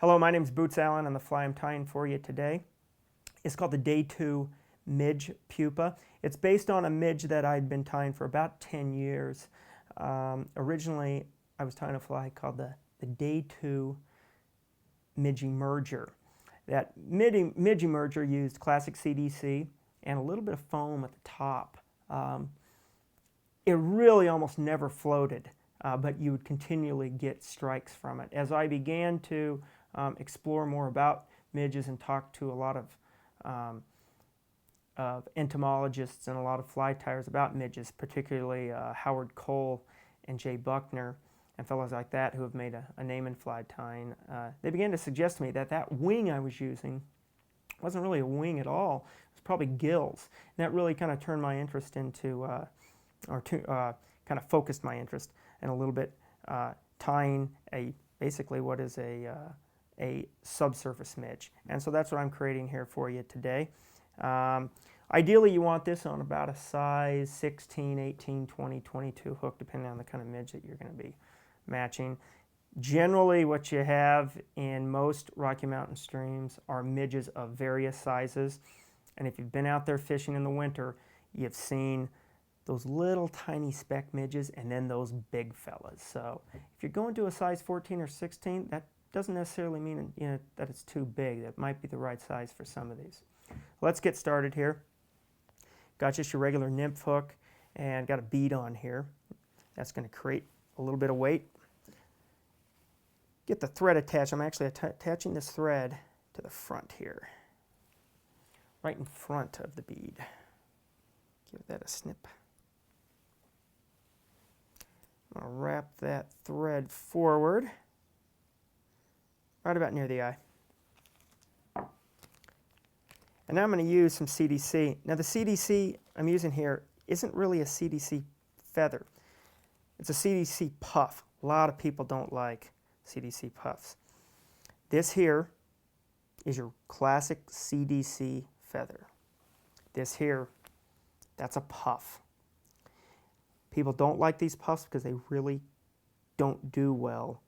Hello, my name is Boots Allen, and the fly I'm tying for you today is called the Day 2 Midge Pupa. It's based on a midge that I'd been tying for about 10 years. Originally, I was tying a fly called the Day 2 Midge Emerger. That Midge Emerger used classic CDC and a little bit of foam at the top. It really almost never floated, but you would continually get strikes from it. As I began to explore more about midges and talk to a lot of entomologists and a lot of fly tyers about midges, particularly Howard Cole and Jay Buckner and fellows like that who have made a name in fly tying, they began to suggest to me that that wing I was using wasn't really a wing at all. It was probably gills. And that really kind of turned my interest into, kind of focused my interest in a little bit tying basically what is a subsurface midge. And so that's what I'm creating here for you today. Ideally, you want this on about a size 16, 18, 20, 22 hook, depending on the kind of midge that you're going to be matching. Generally, what you have in most Rocky Mountain streams are midges of various sizes. And if you've been out there fishing in the winter, you've seen those little tiny speck midges and then those big fellas. So if you're going to a size 14 or 16, that doesn't necessarily mean that it's too big. That might be the right size for some of these. Let's get started here. Got just your regular nymph hook and got a bead on here. That's going to create a little bit of weight. Get the thread attached. I'm actually attaching this thread to the front here, right in front of the bead. Give that a snip. I'm going to wrap that thread forward, right about near the eye. And now I'm going to use some CDC. Now the CDC I'm using here isn't really a CDC feather. It's a CDC puff. A lot of people don't like CDC puffs. This here is your classic CDC feather. This here, that's a puff. People don't like these puffs because they really don't do well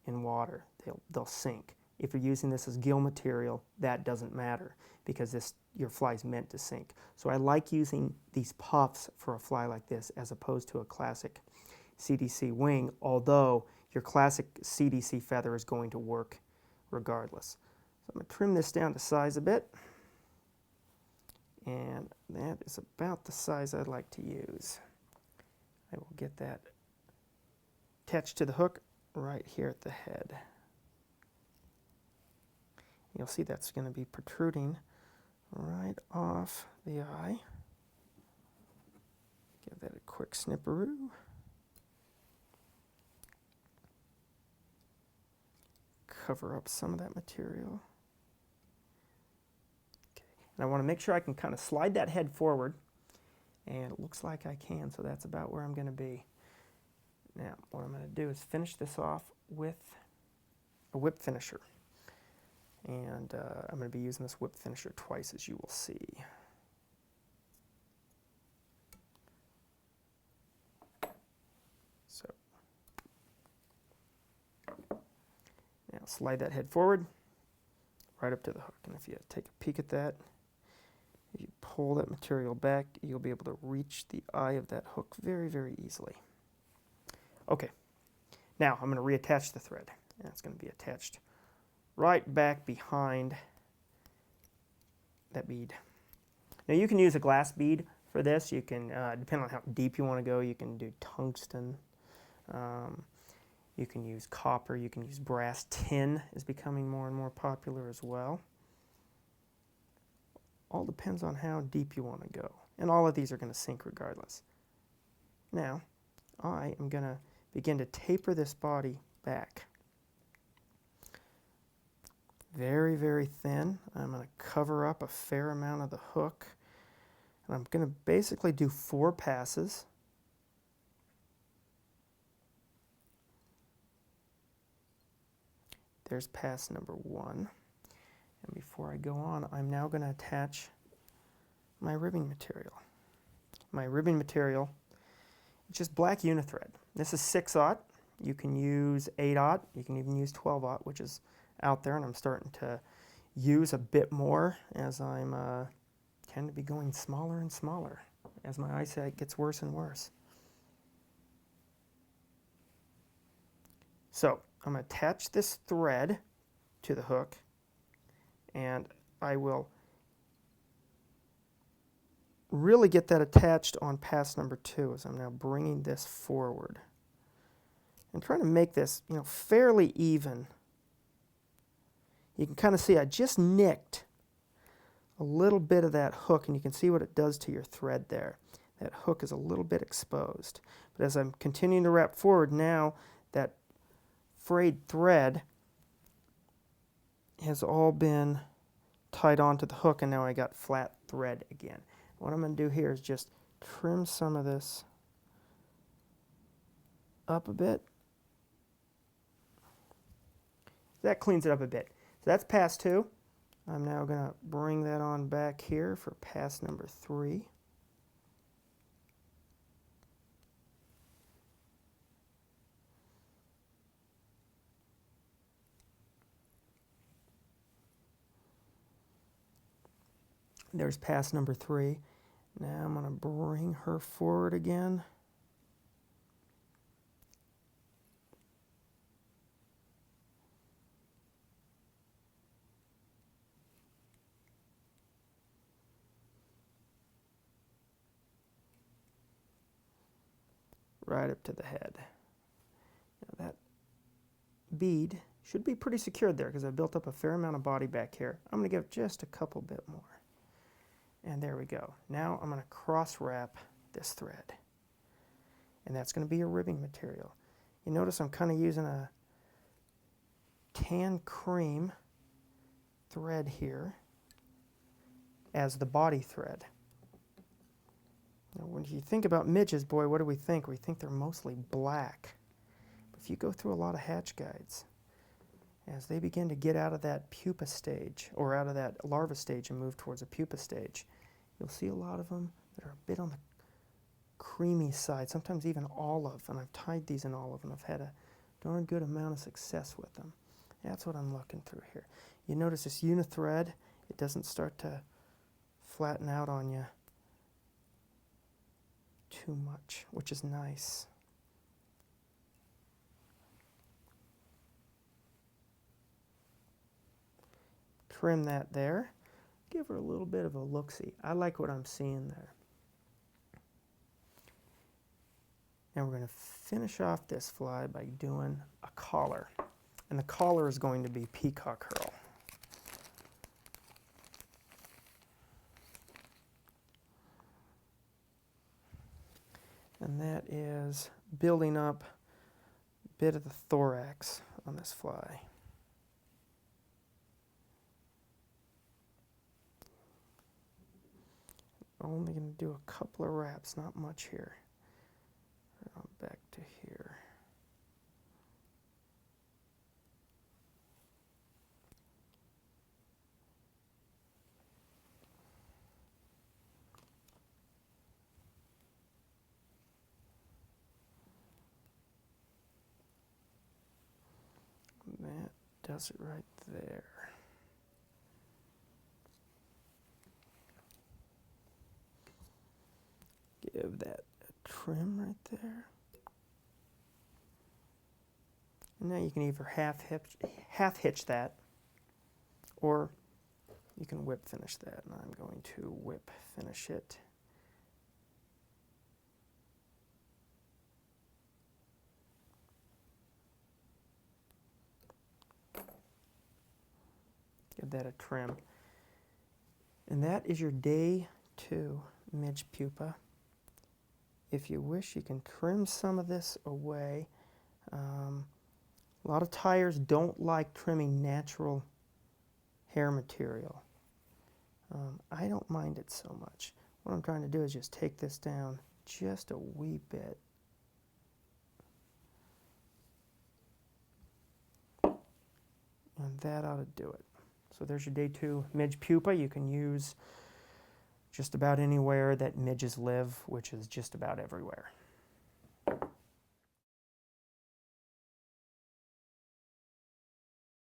in water. They'll sink. If you're using this as gill material, that doesn't matter because your fly's meant to sink. So I like using these puffs for a fly like this as opposed to a classic CDC wing, although your classic CDC feather is going to work regardless. So I'm going to trim this down to size a bit. And that is about the size I'd like to use. I will get that attached to the hook right here at the head. You'll see that's going to be protruding right off the eye. Give that a quick snipperoo. Cover up some of that material. Okay. And I want to make sure I can kind of slide that head forward. And it looks like I can, so that's about where I'm going to be. Now, what I'm going to do is finish this off with a whip finisher. And I'm going to be using this whip finisher twice, as you will see. So, now slide that head forward, right up to the hook. And if you take a peek at that, if you pull that material back, you'll be able to reach the eye of that hook very, very easily. Okay, now I'm going to reattach the thread. And it's going to be attached right back behind that bead. Now you can use a glass bead for this. You can, depending on how deep you want to go, you can do tungsten. You can use copper. You can use brass. Tin is becoming more and more popular as well. All depends on how deep you want to go. And all of these are going to sink regardless. Now, I am going to begin to taper this body back. Very, very thin. I'm going to cover up a fair amount of the hook. And I'm going to basically do 4 passes. There's pass number 1. And before I go on, I'm now going to attach my ribbing material. My ribbing material is just black unithread. This is 6/0. You can use 8/0. You can even use 12/0, which is out there, and I'm starting to use a bit more as I'm tend to be going smaller and smaller as my eyesight gets worse and worse. So I'm going to attach this thread to the hook, and I will really get that attached on pass number 2 as I'm now bringing this forward and trying to make this, fairly even. You can kind of see I just nicked a little bit of that hook, and you can see what it does to your thread there. That hook is a little bit exposed. But as I'm continuing to wrap forward, now that frayed thread has all been tied onto the hook, and now I got flat thread again. What I'm going to do here is just trim some of this up a bit. That cleans it up a bit. So that's pass 2. I'm now going to bring that on back here for pass number 3. There's pass number 3. Now I'm going to bring her forward again. Right up to the head. Now that bead should be pretty secured there because I've built up a fair amount of body back here. I'm going to give just a couple bit more. And there we go. Now I'm going to cross wrap this thread. And that's going to be a ribbing material. You notice I'm kind of using a tan cream thread here as the body thread. Now, when you think about midges, boy, what do we think? We think they're mostly black. But if you go through a lot of hatch guides, as they begin to get out of that pupa stage, or out of that larva stage and move towards a pupa stage, you'll see a lot of them that are a bit on the creamy side, sometimes even olive, and I've tied these in olive, and I've had a darn good amount of success with them. That's what I'm looking through here. You notice this unithread, it doesn't start to flatten out on you too much, which is nice. Trim that there. Give her a little bit of a look-see. I like what I'm seeing there. Now we're going to finish off this fly by doing a collar. And the collar is going to be peacock herl. And that is building up a bit of the thorax on this fly. Only going to do a couple of wraps, not much here. Right on back to here. That does it right there. Give that a trim right there. And now you can either half hitch that, or you can whip finish that. And I'm going to whip finish it. Give that a trim. And that is your day 2 Midge Pupa. If you wish, you can trim some of this away. A lot of tyers don't like trimming natural hair material. I don't mind it so much. What I'm trying to do is just take this down just a wee bit. And that ought to do it. So there's your day 2 Midge Pupa. You can use just about anywhere that midges live, which is just about everywhere.